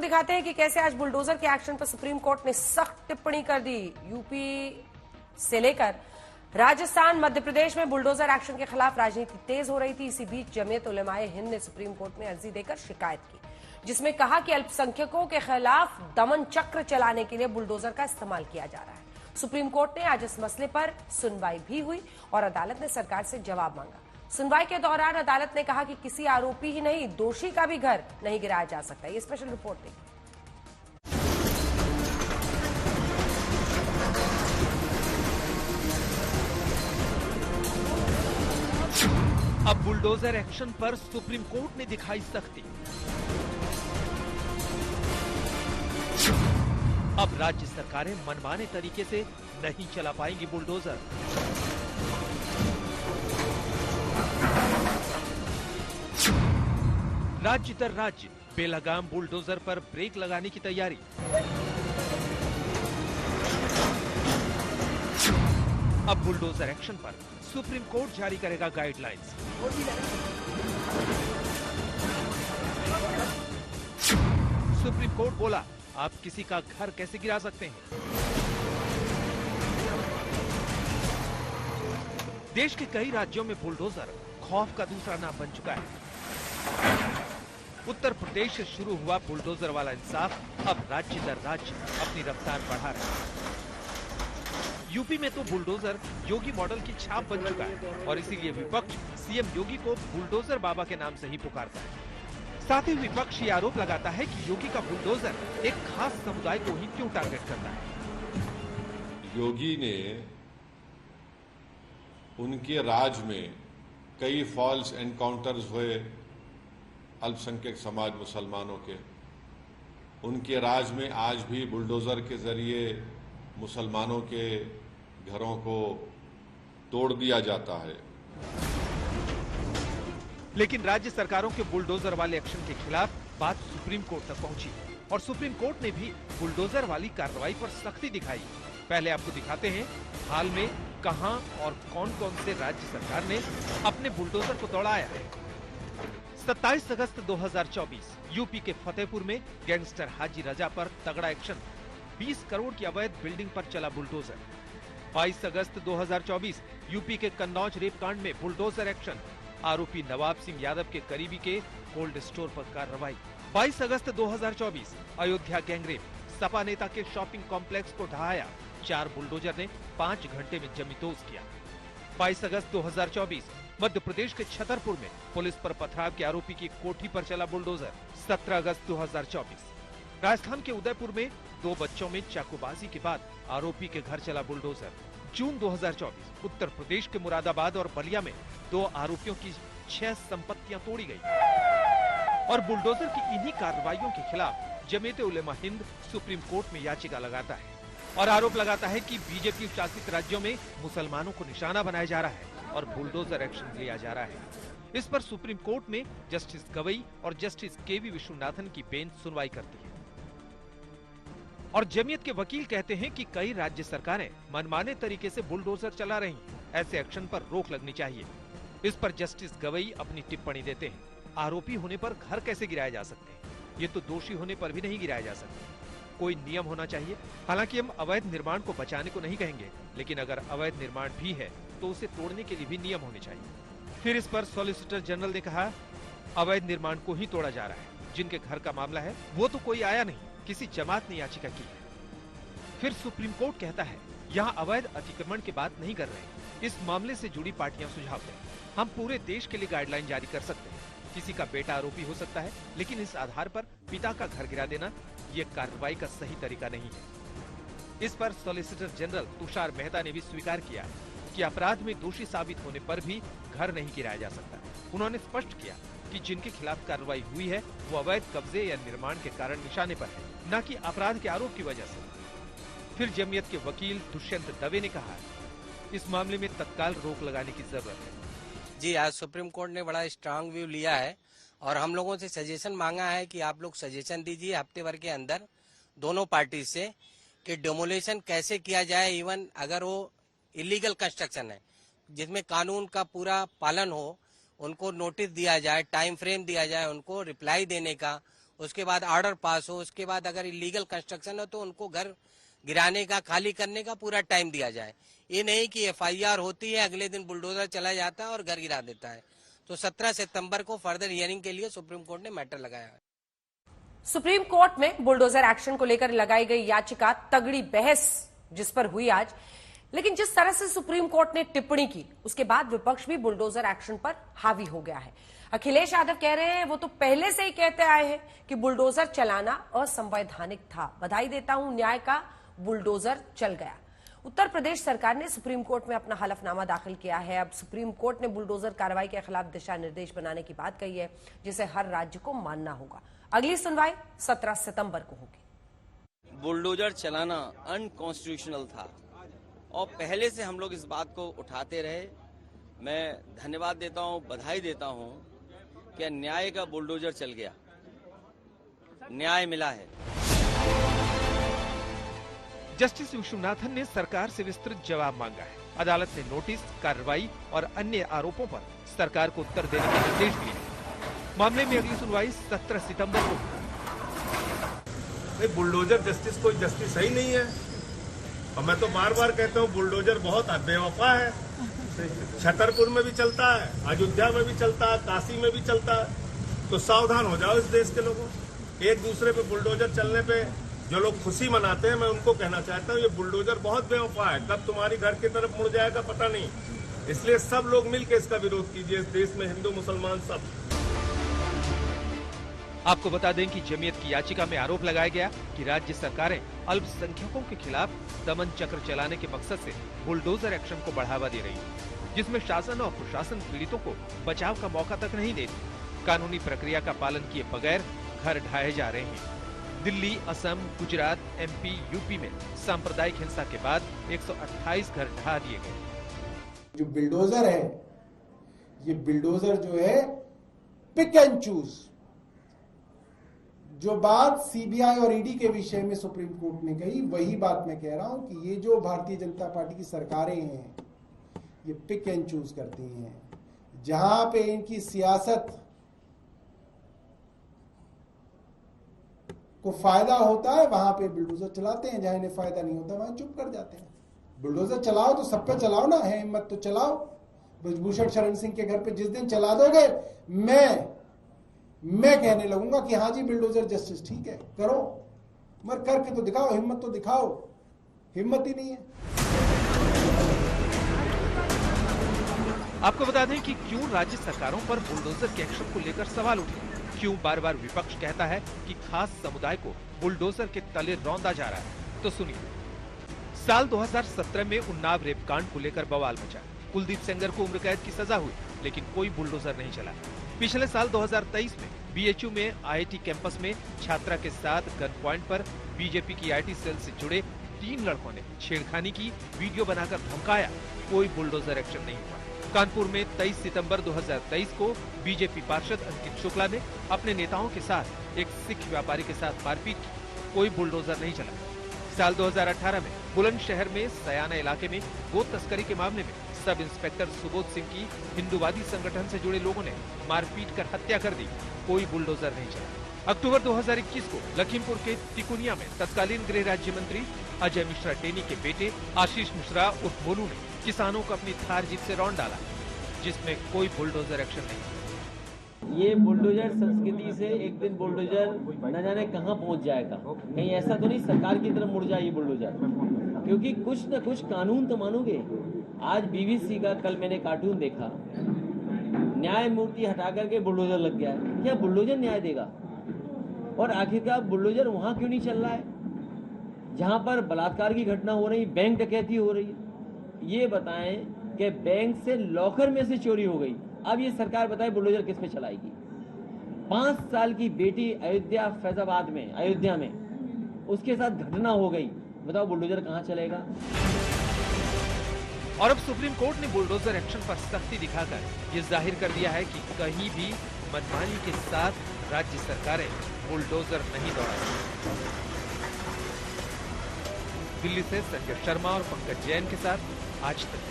दिखाते हैं कि कैसे आज बुलडोजर के एक्शन पर सुप्रीम कोर्ट ने सख्त टिप्पणी कर दी। यूपी से लेकर राजस्थान, मध्य प्रदेश में बुलडोजर एक्शन के खिलाफ राजनीति तेज हो रही थी। इसी बीच जमीयत उलेमाए हिंद ने सुप्रीम कोर्ट में अर्जी देकर शिकायत की, जिसमें कहा कि अल्पसंख्यकों के खिलाफ दमन चक्र चलाने के लिए बुलडोजर का इस्तेमाल किया जा रहा है। सुप्रीम कोर्ट ने आज इस मसले पर सुनवाई भी हुई और अदालत ने सरकार से जवाब मांगा। सुनवाई के दौरान अदालत ने कहा कि किसी आरोपी ही नहीं, दोषी का भी घर नहीं गिराया जा सकता। ये स्पेशल रिपोर्ट देखिए। अब बुलडोजर एक्शन पर सुप्रीम कोर्ट ने दिखाई सख्ती। अब राज्य सरकारें मनमाने तरीके से नहीं चला पाएंगी बुलडोजर। राज्य दर राज्य बेलगाम बुलडोजर पर ब्रेक लगाने की तैयारी। अब बुलडोजर एक्शन पर सुप्रीम कोर्ट जारी करेगा गाइडलाइंस। सुप्रीम कोर्ट बोला, आप किसी का घर कैसे गिरा सकते हैं। देश के कई राज्यों में बुलडोजर खौफ का दूसरा नाम बन चुका है। उत्तर प्रदेश से शुरू हुआ बुलडोजर वाला इंसाफ अब राज्य दर राज्य अपनी रफ्तार बढ़ा रहा है। यूपी में तो बुलडोजर योगी मॉडल की छाप बन चुका है और इसीलिए विपक्ष सीएम योगी को बुलडोजर बाबा के नाम से ही पुकारता है। साथ ही विपक्ष ये आरोप लगाता है कि योगी का बुलडोजर एक खास समुदाय को ही क्यों टारगेट करता है। योगी ने उनके राज में कई फॉल्स एनकाउंटर्स हुए अल्पसंख्यक समाज मुसलमानों के। उनके राज में आज भी बुलडोजर के जरिए मुसलमानों के घरों को तोड़ दिया जाता है। लेकिन राज्य सरकारों के बुलडोजर वाले एक्शन के खिलाफ बात सुप्रीम कोर्ट तक पहुंची और सुप्रीम कोर्ट ने भी बुलडोजर वाली कार्रवाई पर सख्ती दिखाई। पहले आपको दिखाते हैं हाल में कहां और कौन कौन से राज्य सरकार ने अपने बुलडोजर को दौड़ाया है। 27 अगस्त 2024 यूपी के फतेहपुर में गैंगस्टर हाजी रजा पर तगड़ा एक्शन। 20 करोड़ की अवैध बिल्डिंग पर चला बुलडोजर। 22 अगस्त 2024 यूपी के कन्नौज रेप कांड में बुलडोजर एक्शन। आरोपी नवाब सिंह यादव के करीबी के कोल्ड स्टोर पर कार्रवाई। 22 अगस्त 2024 अयोध्या गैंगरेप। सपा नेता के शॉपिंग कॉम्प्लेक्स को ढहाया। 4 बुलडोजर ने 5 घंटे में जमींदोज किया। 22 अगस्त 2024 मध्य प्रदेश के छतरपुर में पुलिस पर पथराव के आरोपी की कोठी पर चला बुलडोजर। 17 अगस्त 2024 राजस्थान के उदयपुर में 2 बच्चों में चाकूबाजी के बाद आरोपी के घर चला बुलडोजर। जून 2024 उत्तर प्रदेश के मुरादाबाद और बलिया में 2 आरोपियों की 6 संपत्तियां तोड़ी गई। और बुलडोजर की इन्हीं कार्रवाइयों के खिलाफ जमीयत उलेमा हिंद सुप्रीम कोर्ट में याचिका लगाता है और आरोप लगाता है कि बीजेपी शासित राज्यों में मुसलमानों को निशाना बनाया जा रहा है और बुलडोजर एक्शन लिया जा रहा है। इस पर सुप्रीम कोर्ट में जस्टिस गवई और जस्टिस केवी विश्वनाथन की बेंच सुनवाई करती है और जमीयत के वकील कहते हैं कि कई राज्य सरकारें मनमाने तरीके से बुलडोजर चला रही हैं। ऐसे एक्शन पर रोक लगनी चाहिए। इस पर जस्टिस गवई अपनी टिप्पणी देते हैं, आरोपी होने पर घर कैसे गिराए जा सकते हैं, ये तो दोषी होने पर भी नहीं गिराए जा सकते। कोई नियम होना चाहिए। हालांकि हम अवैध निर्माण को बचाने को नहीं कहेंगे, लेकिन अगर अवैध निर्माण भी है तो उसे तोड़ने के लिए भी नियम होने चाहिए। फिर इस पर सॉलिसिटर जनरल ने कहा, अवैध निर्माण को ही तोड़ा जा रहा है। जिनके घर का मामला है वो तो कोई आया नहीं, किसी जमात ने याचिका की है। फिर सुप्रीम कोर्ट कहता है, यहाँ अवैध अतिक्रमण की बात नहीं कर रहे। इस मामले से जुड़ी पार्टियां सुझाव दें। हम पूरे देश के लिए गाइडलाइन जारी कर सकते हैं। किसी का बेटा आरोपी हो सकता है, लेकिन इस आधार पर पिता का घर गिरा देना ये कार्रवाई का सही तरीका नहीं है। इस पर सॉलिसिटर जनरल तुषार मेहता ने भी स्वीकार किया कि अपराध में दोषी साबित होने पर भी घर नहीं गिराया जा सकता। उन्होंने स्पष्ट किया कि जिनके खिलाफ कार्रवाई हुई है वो अवैध कब्जे या निर्माण के कारण निशाने पर है, न कि अपराध के आरोप की वजह से। फिर जमीयत के वकील दुष्यंत दवे ने कहा, इस मामले में तत्काल रोक लगाने की जरूरत है। जी, आज सुप्रीम कोर्ट ने बड़ा स्ट्रांग व्यू लिया है और हम लोगों से सजेशन मांगा है कि आप लोग सजेशन दीजिए हफ्ते भर के अंदर दोनों पार्टी से कि डेमोलेशन कैसे किया जाए। इवन अगर वो इलीगल कंस्ट्रक्शन है जिसमें कानून का पूरा पालन हो, उनको नोटिस दिया जाए, टाइम फ्रेम दिया जाए, उनको रिप्लाई देने का, उसके बाद ऑर्डर पास हो, उसके बाद अगर इलीगल कंस्ट्रक्शन हो तो उनको घर गिराने का, खाली करने का पूरा टाइम दिया जाए। ये नहीं कि FIR होती है, अगले दिन बुलडोजर चला जाता है और घर गिरा देता है। तो 17 सितंबर को फर्दर हियरिंग के लिए सुप्रीम कोर्ट ने मैटर लगाया है। सुप्रीम कोर्ट में बुलडोजर एक्शन को लेकर लगाई गई याचिका, तगड़ी बहस जिस पर हुई आज। लेकिन जिस तरह से सुप्रीम कोर्ट ने टिप्पणी की, उसके बाद विपक्ष भी बुलडोजर एक्शन पर हावी हो गया है। अखिलेश यादव कह रहे हैं वो तो पहले से ही कहते आए हैं कि बुलडोजर चलाना असंवैधानिक था। बधाई देता हूं, न्याय का बुलडोजर चल गया। उत्तर प्रदेश सरकार ने सुप्रीम कोर्ट में अपना हलफनामा दाखिल किया है। अब सुप्रीम कोर्ट ने बुलडोजर कार्रवाई के खिलाफ दिशा निर्देश बनाने की बात कही है, जिसे हर राज्य को मानना होगा। अगली सुनवाई 17 सितंबर को होगी। बुलडोजर चलाना अनकॉन्स्टिट्यूशनल था और पहले से हम लोग इस बात को उठाते रहे। मैं धन्यवाद देता हूं, बधाई देता हूं कि न्याय का बुलडोजर चल गया, न्याय मिला है। जस्टिस विश्वनाथन ने सरकार से विस्तृत जवाब मांगा है। अदालत ने नोटिस, कार्रवाई और अन्य आरोपों पर सरकार को उत्तर देने के निर्देश दिए हैं। मामले में अगली सुनवाई 17 सितंबर को। बुलडोजर जस्टिस कोई जस्टिस ही नहीं है और मैं तो बार बार कहता हूँ बुलडोजर बहुत बेवफा है। छतरपुर में भी चलता है, अयोध्या में भी चलता है, काशी में भी चलता है। तो सावधान हो जाओ इस देश के लोगों। एक दूसरे पे बुलडोजर चलने पे जो लोग खुशी मनाते हैं, मैं उनको कहना चाहता हूँ ये बुलडोजर बहुत बेवफा है। कब तुम्हारी घर की तरफ मुड़ जाएगा पता नहीं। इसलिए सब लोग मिलकर इसका विरोध कीजिए, इस देश में हिंदू मुसलमान सब। आपको बता दें कि जमीयत की याचिका में आरोप लगाया गया कि राज्य सरकारें अल्पसंख्यकों के खिलाफ दमन चक्र चलाने के मकसद से बुलडोजर एक्शन को बढ़ावा दे रही है, जिसमें शासन और प्रशासन पीड़ितों को बचाव का मौका तक नहीं देती। कानूनी प्रक्रिया का पालन किए बगैर घर ढाए जा रहे हैं। दिल्ली, असम, गुजरात, MP, UP में सांप्रदायिक हिंसा के बाद 128 घर ढहा दिए गए। जो बिल्डोजर है, ये बिल्डोजर जो है पिक एंड चूज। जो बात CBI और ED के विषय में सुप्रीम कोर्ट ने कही, वही बात मैं कह रहा हूं कि ये जो भारतीय जनता पार्टी की सरकारें हैं, ये पिक एंड चूज करती हैं। जहां पे इनकी सियासत को फायदा होता है वहां पे बुलडोजर चलाते हैं, जहां इन्हें फायदा नहीं होता वहां चुप कर जाते हैं। बुलडोजर चलाओ तो सब पे चलाओ ना, है हिम्मत तो चलाओ। ब्रजभूषण शरण सिंह के घर पे जिस दिन चला दोगे, मैं कहने लगूंगा कि हाँ जी बुलडोजर जस्टिस ठीक है, करो, मगर करके तो दिखाओ, हिम्मत तो दिखाओ। हिम्मत ही नहीं है। आपको बता दें कि क्यों राज्य सरकारों पर बुलडोजर के एक्शन को लेकर सवाल उठे, क्यों बार बार विपक्ष कहता है कि खास समुदाय को बुलडोजर के तले रौंदा जा रहा है। तो सुनिए। साल 2017 में उन्नाव रेप कांड को लेकर बवाल मचा। कुलदीप सेंगर को उम्र कैद की सजा हुई, लेकिन कोई बुलडोजर नहीं चला। पिछले साल 2023 में BHU में IIT कैंपस में छात्रा के साथ गन पॉइंट पर बीजेपी की IT सेल से जुड़े 3 लड़कों ने छेड़खानी की वीडियो बनाकर धमकाया, कोई बुलडोजर एक्शन नहीं हुआ। कानपुर में 23 सितंबर 2023 को बीजेपी पार्षद अंकित शुक्ला ने अपने नेताओं के साथ एक सिख व्यापारी के साथ मारपीट की, कोई बुलडोजर नहीं चला। साल 2018 में बुलंदशहर में सयाना इलाके में गो तस्करी के मामले में सब इंस्पेक्टर सुबोध सिंह की हिंदूवादी संगठन से जुड़े लोगों ने मारपीट कर हत्या कर दी, कोई बुलडोजर नहीं चला। अक्टूबर 2021 को लखीमपुर के तिकुनिया में तत्कालीन गृह राज्य मंत्री अजय मिश्रा टेनी के बेटे आशीष मिश्रा उर्फ मोनू ने किसानों को अपनी थार जीप से रौंद डाला, जिसमें कोई बुलडोजर एक्शन नहीं। ये बुलडोजर संस्कृति से एक दिन बुलडोजर न जाने कहां पहुंच जाएगा। कहीं ऐसा तो नहीं सरकार की तरफ मुड़ जाए ये बुलडोजर, क्योंकि कुछ न कुछ कानून तो मानोगे। आज BBC का कल मैंने कार्टून देखा, न्याय मूर्ति हटा करके बुलडोजर लग गया है। क्या बुलडोजर न्याय देगा? और आखिरकार बुलडोजर वहां क्यों नहीं चल रहा है जहां पर बलात्कार की घटना हो रही, बैंक डकैती हो रही है? ये बताएं कि बैंक से लॉकर में से चोरी हो गई, अब ये सरकार बताए बुलडोजर किस पे चलाएगी? 5 साल की बेटी अयोध्या फैजाबाद में, अयोध्या में उसके साथ घटना हो गई, बताओ बुलडोजर कहां चलेगा? और अब सुप्रीम कोर्ट ने बुलडोजर एक्शन पर सख्ती दिखाकर ये जाहिर कर दिया है कि कहीं भी मनमानी के साथ राज्य सरकारें बुलडोजर नहीं दौड़ा सकती। दिल्ली से संजय शर्मा और पंकज जैन के साथ आज तक।